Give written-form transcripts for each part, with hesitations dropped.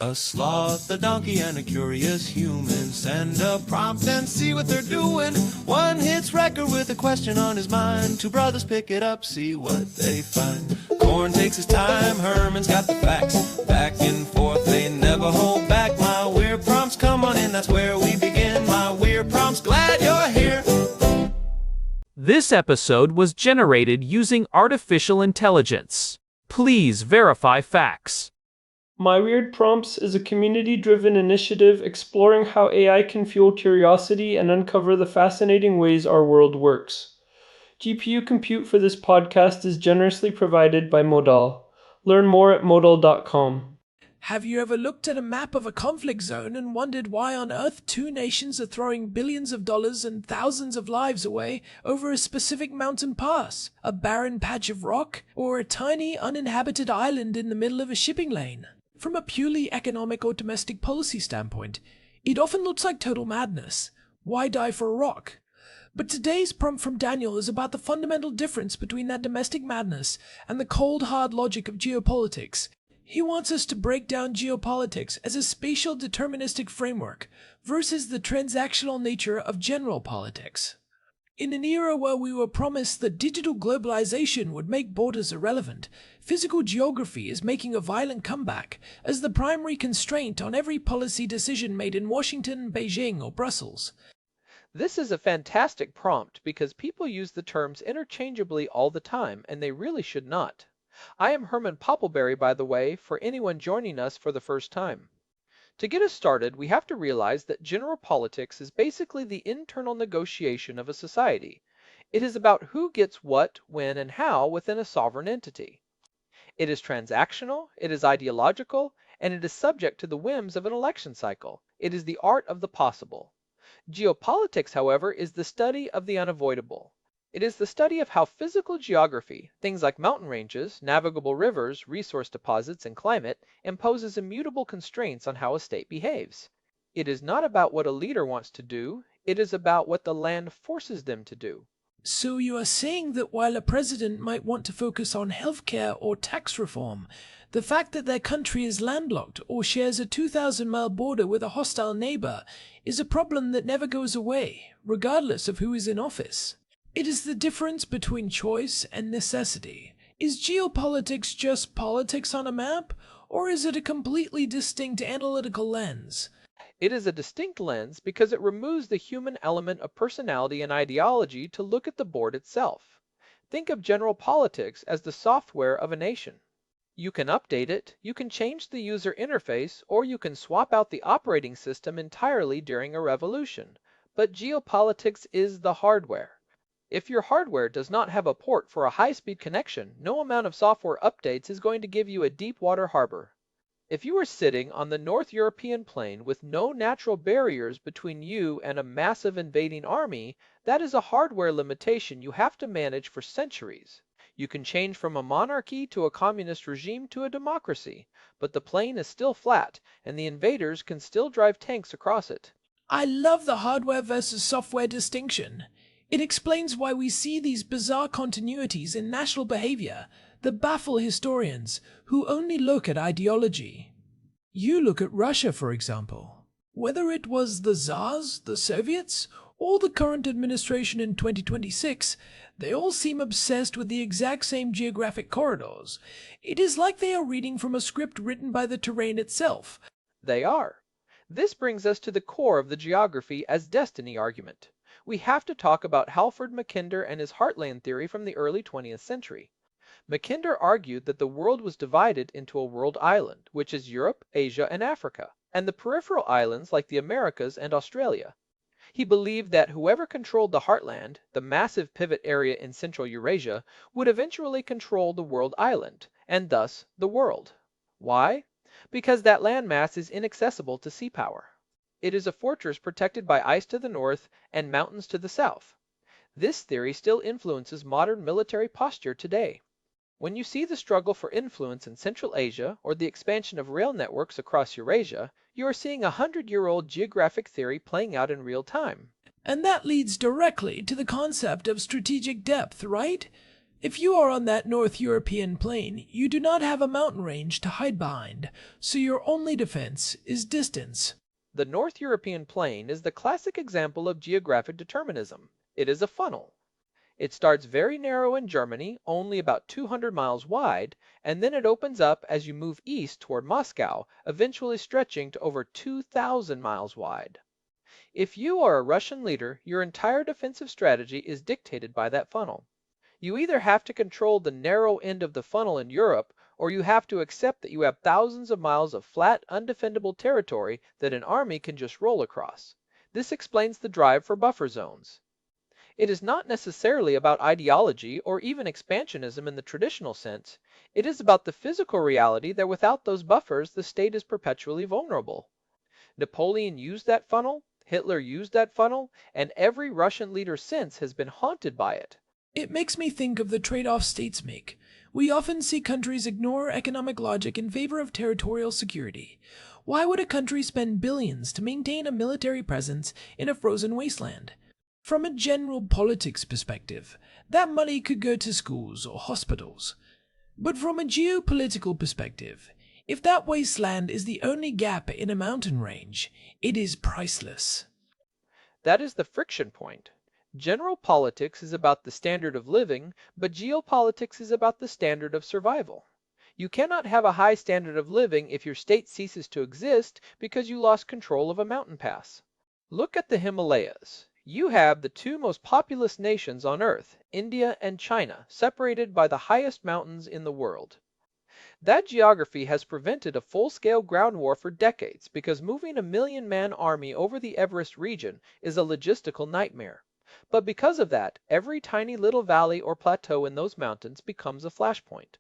A sloth, a donkey, and a curious human. Send a prompt and see what they're doing. One hits record with a question on his mind. Two brothers pick it up, see what they find. Corn takes his time, Herman's got the facts. Back and forth, they never hold back. My weird prompts, come on in, that's where we begin. My weird prompts, glad you're here. This episode was generated using artificial intelligence. Please verify facts. My Weird Prompts is a community-driven initiative exploring how AI can fuel curiosity and uncover the fascinating ways our world works. GPU compute for this podcast is generously provided by Modal. Learn more at modal.com. Have you ever looked at a map of a conflict zone and wondered why on earth two nations are throwing billions of dollars and thousands of lives away over a specific mountain pass, a barren patch of rock, or a tiny uninhabited island in the middle of a shipping lane? From a purely economic or domestic policy standpoint, it often looks like total madness. Why die for a rock? But today's prompt from Daniel is about the fundamental difference between that domestic madness and the cold, hard logic of geopolitics. He wants us to break down geopolitics as a spatial deterministic framework versus the transactional nature of general politics. In an era where we were promised that digital globalization would make borders irrelevant, physical geography is making a violent comeback as the primary constraint on every policy decision made in Washington, Beijing, or Brussels. This is a fantastic prompt because people use the terms interchangeably all the time, and they really should not. I am Herman Poppleberry, by the way, for anyone joining us for the first time. To get us started, we have to realize that general politics is basically the internal negotiation of a society. It is about who gets what, when, and how within a sovereign entity. It is transactional, it is ideological, and it is subject to the whims of an election cycle. It is the art of the possible. Geopolitics, however, is the study of the unavoidable. It is the study of how physical geography, things like mountain ranges, navigable rivers, resource deposits, and climate, imposes immutable constraints on how a state behaves. It is not about what a leader wants to do, it is about what the land forces them to do. So you are saying that while a president might want to focus on healthcare or tax reform, the fact that their country is landlocked or shares a 2,000-mile border with a hostile neighbor is a problem that never goes away, regardless of who is in office. It is the difference between choice and necessity. Is geopolitics just politics on a map, or is it a completely distinct analytical lens? It is a distinct lens because it removes the human element of personality and ideology to look at the board itself. Think of general politics as the software of a nation. You can update it, you can change the user interface, or you can swap out the operating system entirely during a revolution. But geopolitics is the hardware. If your hardware does not have a port for a high-speed connection, no amount of software updates is going to give you a deep water harbor. If you are sitting on the North European plain with no natural barriers between you and a massive invading army, that is a hardware limitation you have to manage for centuries. You can change from a monarchy to a communist regime to a democracy, but the plain is still flat, and the invaders can still drive tanks across it. I love the hardware versus software distinction. It explains why we see these bizarre continuities in national behavior that baffle historians who only look at ideology. You look at Russia, for example. Whether it was the Tsars, the Soviets, or the current administration in 2026, they all seem obsessed with the exact same geographic corridors. It is like they are reading from a script written by the terrain itself. They are. This brings us to the core of the geography as destiny argument. We have to talk about Halford Mackinder and his Heartland theory from the early 20th century. Mackinder argued that the world was divided into a world island, which is Europe, Asia, and Africa, and the peripheral islands like the Americas and Australia. He believed that whoever controlled the Heartland, the massive pivot area in Central Eurasia, would eventually control the world island, and thus the world. Why? Because that landmass is inaccessible to sea power. It is a fortress protected by ice to the north and mountains to the south. This theory still influences modern military posture today. When you see the struggle for influence in Central Asia or the expansion of rail networks across Eurasia, you are seeing a 100-year-old geographic theory playing out in real time. And that leads directly to the concept of strategic depth, right? If you are on that North European plain, you do not have a mountain range to hide behind, so your only defense is distance. The North European plain is the classic example of geographic determinism. It is a funnel. It starts very narrow in Germany, only about 200 miles wide, and then it opens up as you move east toward Moscow, eventually stretching to over 2,000 miles wide. If you are a Russian leader, your entire defensive strategy is dictated by that funnel. You either have to control the narrow end of the funnel in Europe, or you have to accept that you have thousands of miles of flat, undefendable territory that an army can just roll across. This explains the drive for buffer zones. It is not necessarily about ideology or even expansionism in the traditional sense. It is about the physical reality that without those buffers, the state is perpetually vulnerable. Napoleon used that funnel, Hitler used that funnel, and every Russian leader since has been haunted by it. It makes me think of the trade-off states make. We often see countries ignore economic logic in favor of territorial security. Why would a country spend billions to maintain a military presence in a frozen wasteland? From a general politics perspective, that money could go to schools or hospitals. But from a geopolitical perspective, if that wasteland is the only gap in a mountain range, it is priceless. That is the friction point. General politics is about the standard of living, but geopolitics is about the standard of survival. You cannot have a high standard of living if your state ceases to exist because you lost control of a mountain pass. Look at the Himalayas. You have the two most populous nations on Earth, India and China, separated by the highest mountains in the world. That geography has prevented a full-scale ground war for decades because moving a million-man army over the Everest region is a logistical nightmare. But because of that, every tiny little valley or plateau in those mountains becomes a flashpoint.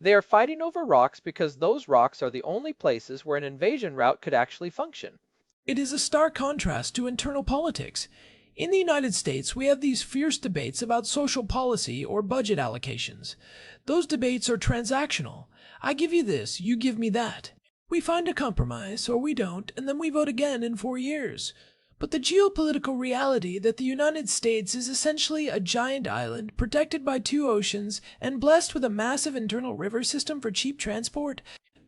They are fighting over rocks because those rocks are the only places where an invasion route could actually function. It is a stark contrast to internal politics. In the United States, we have these fierce debates about social policy or budget allocations. Those debates are transactional. I give you this, you give me that. We find a compromise, or we don't, and then we vote again in 4 years. But the geopolitical reality that the United States is essentially a giant island protected by 2 oceans and blessed with a massive internal river system for cheap transport,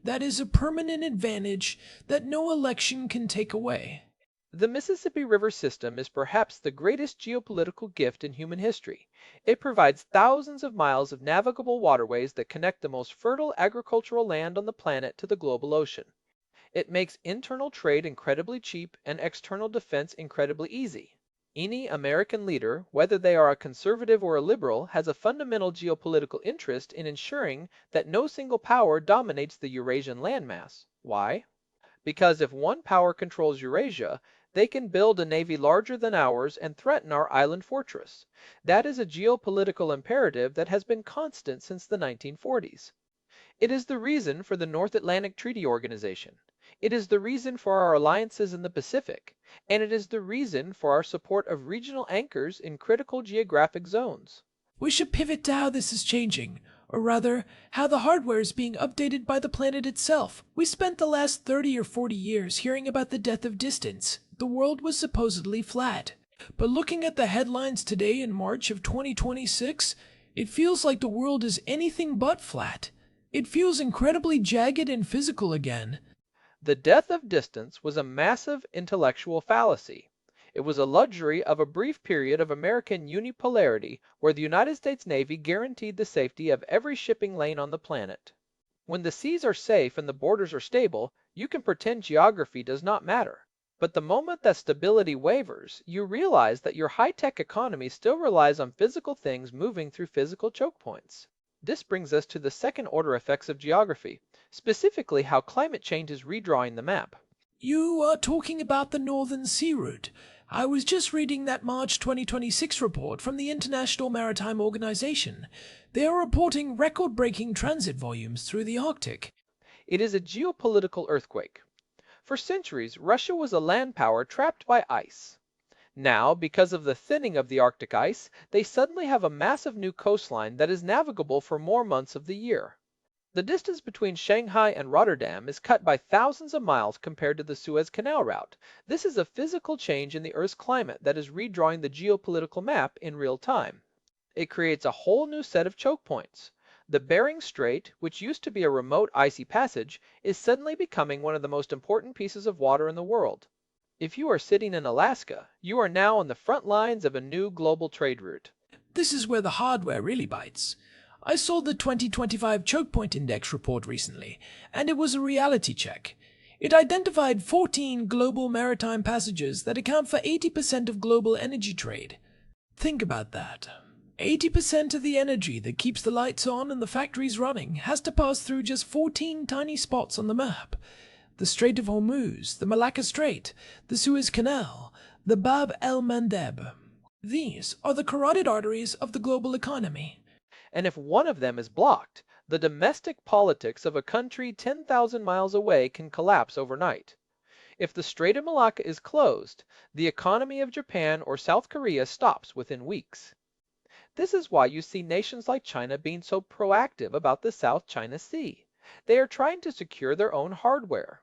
that is a permanent advantage that no election can take away. The Mississippi River system is perhaps the greatest geopolitical gift in human history. It provides thousands of miles of navigable waterways that connect the most fertile agricultural land on the planet to the global ocean. It makes internal trade incredibly cheap and external defense incredibly easy. Any American leader, whether they are a conservative or a liberal, has a fundamental geopolitical interest in ensuring that no single power dominates the Eurasian landmass. Why? Because if one power controls Eurasia, they can build a navy larger than ours and threaten our island fortress. That is a geopolitical imperative that has been constant since the 1940s. It is the reason for the North Atlantic Treaty Organization. It is the reason for our alliances in the Pacific, and it is the reason for our support of regional anchors in critical geographic zones. We should pivot to how this is changing, or rather, how the hardware is being updated by the planet itself. We spent the last 30 or 40 years hearing about the death of distance. The world was supposedly flat. But looking at the headlines today in March of 2026, it feels like the world is anything but flat. It feels incredibly jagged and physical again. The death of distance was a massive intellectual fallacy. It was a luxury of a brief period of American unipolarity where the United States Navy guaranteed the safety of every shipping lane on the planet. When the seas are safe and the borders are stable, you can pretend geography does not matter. But the moment that stability wavers, you realize that your high-tech economy still relies on physical things moving through physical choke points. This brings us to the second-order effects of geography, specifically how climate change is redrawing the map. You are talking about the Northern Sea Route. I was just reading that March 2026 report from the International Maritime Organization. They are reporting record-breaking transit volumes through the Arctic. It is a geopolitical earthquake. For centuries, Russia was a land power trapped by ice. Now, because of the thinning of the Arctic ice, they suddenly have a massive new coastline that is navigable for more months of the year. The distance between Shanghai and Rotterdam is cut by thousands of miles compared to the Suez Canal route. This is a physical change in the Earth's climate that is redrawing the geopolitical map in real time. It creates a whole new set of choke points. The Bering Strait, which used to be a remote icy passage, is suddenly becoming one of the most important pieces of water in the world. If you are sitting in Alaska, you are now on the front lines of a new global trade route. This is where the hardware really bites. I saw the 2025 Choke Point Index report recently, and it was a reality check. It identified 14 global maritime passages that account for 80% of global energy trade. Think about that. 80% of the energy that keeps the lights on and the factories running has to pass through just 14 tiny spots on the map. The Strait of Hormuz, the Malacca Strait, the Suez Canal, the Bab el-Mandeb. These are the carotid arteries of the global economy. And if one of them is blocked, the domestic politics of a country 10,000 miles away can collapse overnight. If the Strait of Malacca is closed, the economy of Japan or South Korea stops within weeks. This is why you see nations like China being so proactive about the South China Sea. They are trying to secure their own hardware.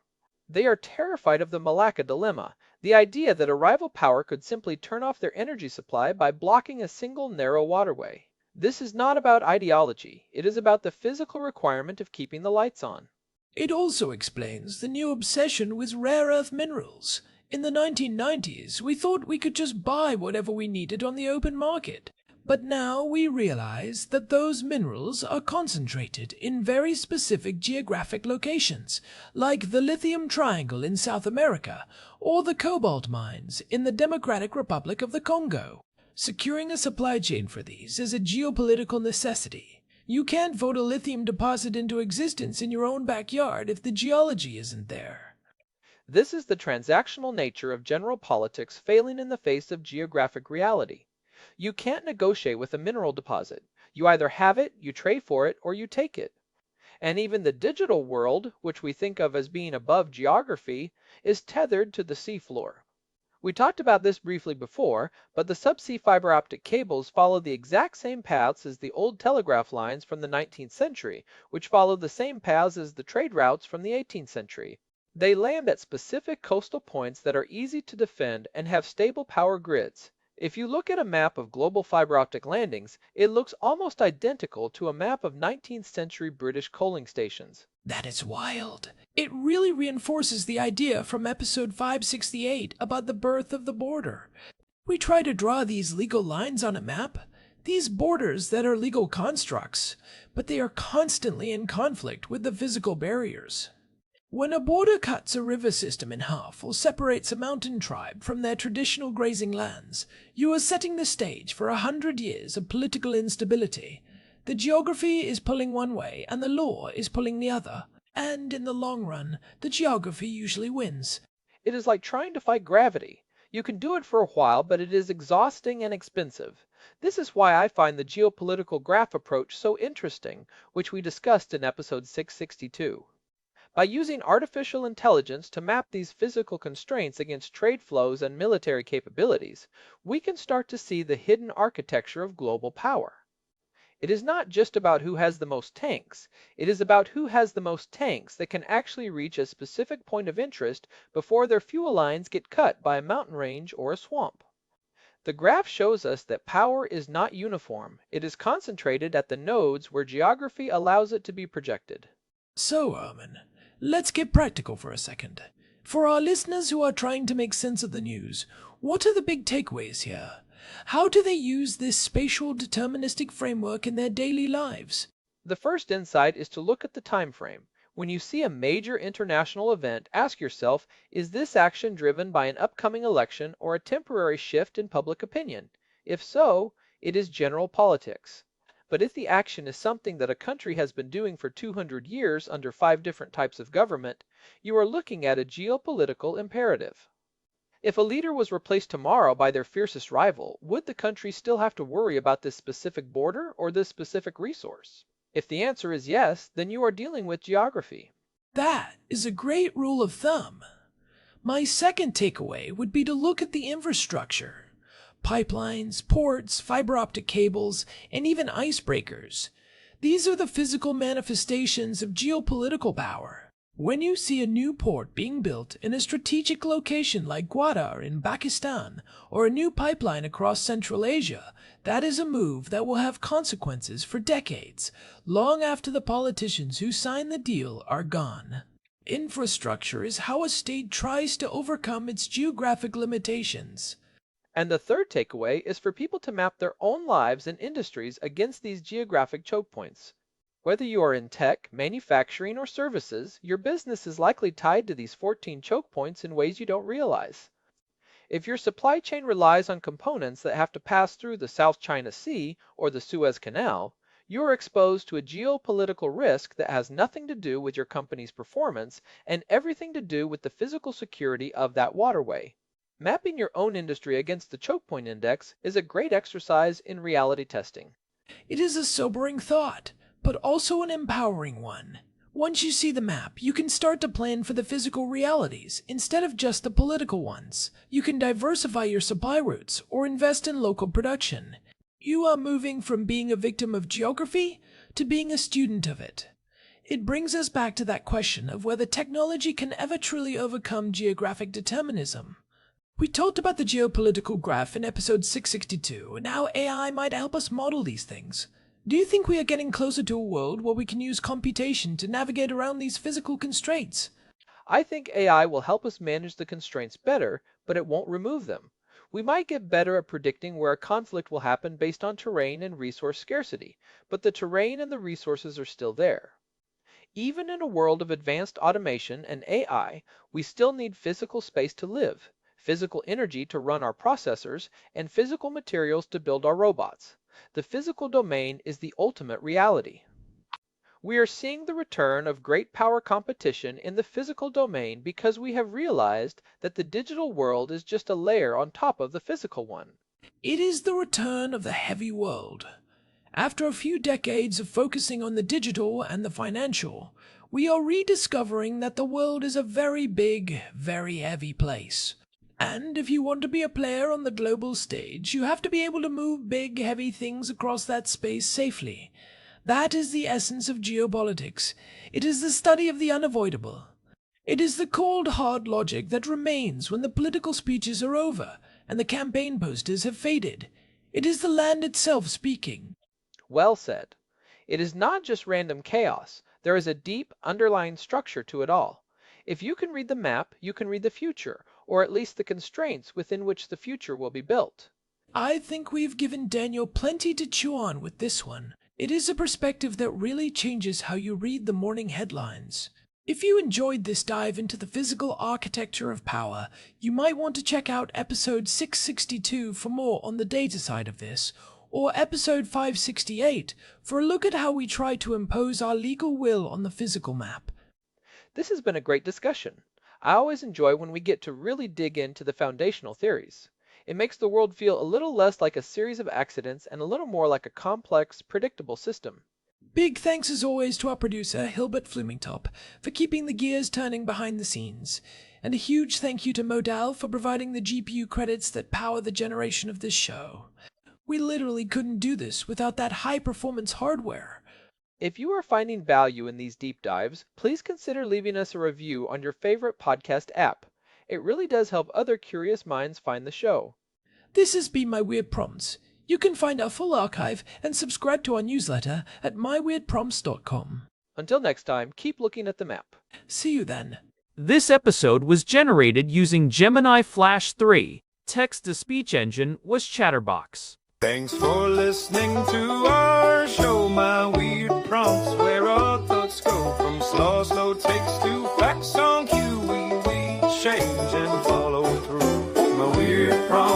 They are terrified of the Malacca Dilemma, the idea that a rival power could simply turn off their energy supply by blocking a single narrow waterway. This is not about ideology, it is about the physical requirement of keeping the lights on. It also explains the new obsession with rare earth minerals. In the 1990s, we thought we could just buy whatever we needed on the open market. But now we realize that those minerals are concentrated in very specific geographic locations, like the Lithium Triangle in South America or the cobalt mines in the Democratic Republic of the Congo. Securing a supply chain for these is a geopolitical necessity. You can't vote a lithium deposit into existence in your own backyard if the geology isn't there. This is the transactional nature of general politics failing in the face of geographic reality. You can't negotiate with a mineral deposit. You either have it, you trade for it, or you take it. And even the digital world, which we think of as being above geography, is tethered to the seafloor. We talked about this briefly before, but the subsea fiber optic cables follow the exact same paths as the old telegraph lines from the 19th century, which follow the same paths as the trade routes from the 18th century. They land at specific coastal points that are easy to defend and have stable power grids. If you look at a map of global fiber optic landings, it looks almost identical to a map of 19th century British coaling stations. That is wild. It really reinforces the idea from episode 568 about the birth of the border. We try to draw these legal lines on a map, these borders that are legal constructs, but they are constantly in conflict with the physical barriers. When a border cuts a river system in half or separates a mountain tribe from their traditional grazing lands, you are setting the stage for 100 years of political instability. The geography is pulling one way and the law is pulling the other, and in the long run, the geography usually wins. It is like trying to fight gravity. You can do it for a while, but it is exhausting and expensive. This is why I find the geopolitical graph approach so interesting, which we discussed in episode 662. By using artificial intelligence to map these physical constraints against trade flows and military capabilities, we can start to see the hidden architecture of global power. It is not just about who has the most tanks, it is about who has the most tanks that can actually reach a specific point of interest before their fuel lines get cut by a mountain range or a swamp. The graph shows us that power is not uniform, it is concentrated at the nodes where geography allows it to be projected. So, Armin, let's get practical for a second. For our listeners who are trying to make sense of the news, what are the big takeaways here? How do they use this spatial deterministic framework in their daily lives? The first insight is to look at the time frame. When you see a major international event, ask yourself, is this action driven by an upcoming election or a temporary shift in public opinion? If so, it is general politics. But if the action is something that a country has been doing for 200 years under 5 different types of government, you are looking at a geopolitical imperative. If a leader was replaced tomorrow by their fiercest rival, would the country still have to worry about this specific border or this specific resource? If the answer is yes, then you are dealing with geography. That is a great rule of thumb. My second takeaway would be to look at the infrastructure. Pipelines, ports, fiber optic cables, and even icebreakers. These are the physical manifestations of geopolitical power. When you see a new port being built in a strategic location like Gwadar in Pakistan, or a new pipeline across Central Asia, that is a move that will have consequences for decades, long after the politicians who signed the deal are gone. Infrastructure is how a state tries to overcome its geographic limitations. And the third takeaway is for people to map their own lives and industries against these geographic choke points. Whether you are in tech, manufacturing, or services, your business is likely tied to these 14 choke points in ways you don't realize. If your supply chain relies on components that have to pass through the South China Sea or the Suez Canal, you are exposed to a geopolitical risk that has nothing to do with your company's performance and everything to do with the physical security of that waterway. Mapping your own industry against the choke point index is a great exercise in reality testing. It is a sobering thought, but also an empowering one. Once you see the map, you can start to plan for the physical realities instead of just the political ones. You can diversify your supply routes or invest in local production. You are moving from being a victim of geography to being a student of it. It brings us back to that question of whether technology can ever truly overcome geographic determinism. We talked about the geopolitical graph in episode 662 and how AI might help us model these things. Do you think we are getting closer to a world where we can use computation to navigate around these physical constraints? I think AI will help us manage the constraints better, but it won't remove them. We might get better at predicting where a conflict will happen based on terrain and resource scarcity, but the terrain and the resources are still there. Even in a world of advanced automation and AI, we still need physical space to live, physical energy to run our processors, and physical materials to build our robots. The physical domain is the ultimate reality. We are seeing the return of great power competition in the physical domain because we have realized that the digital world is just a layer on top of the physical one. It is the return of the heavy world. After a few decades of focusing on the digital and the financial, we are rediscovering that the world is a very big, very heavy place. And if you want to be a player on the global stage, you have to be able to move big, heavy things across that space safely. That is the essence of geopolitics. It is the study of the unavoidable. It is the cold, hard logic that remains when the political speeches are over and the campaign posters have faded. It is the land itself speaking. Well said. It is not just random chaos. There is a deep, underlying structure to it all. If you can read the map, you can read the future, or at least the constraints within which the future will be built. I think we've given Daniel plenty to chew on with this one. It is a perspective that really changes how you read the morning headlines. If you enjoyed this dive into the physical architecture of power, you might want to check out episode 662 for more on the data side of this, or episode 568 for a look at how we try to impose our legal will on the physical map. This has been a great discussion. I always enjoy when we get to really dig into the foundational theories. It makes the world feel a little less like a series of accidents and a little more like a complex, predictable system. Big thanks as always to our producer, Hilbert Flumingtop, for keeping the gears turning behind the scenes. And a huge thank you to Modal for providing the GPU credits that power the generation of this show. We literally couldn't do this without that high-performance hardware. If you are finding value in these deep dives, please consider leaving us a review on your favorite podcast app. It really does help other curious minds find the show. This has been My Weird Prompts. You can find our full archive and subscribe to our newsletter at myweirdprompts.com. Until next time, keep looking at the map. See you then. This episode was generated using Gemini Flash 3. Text-to-speech engine was Chatterbox. Thanks for listening to our show, My Weird Prompts, where our thoughts go from slow takes to facts on cue. We change and follow through. My Weird Prompts.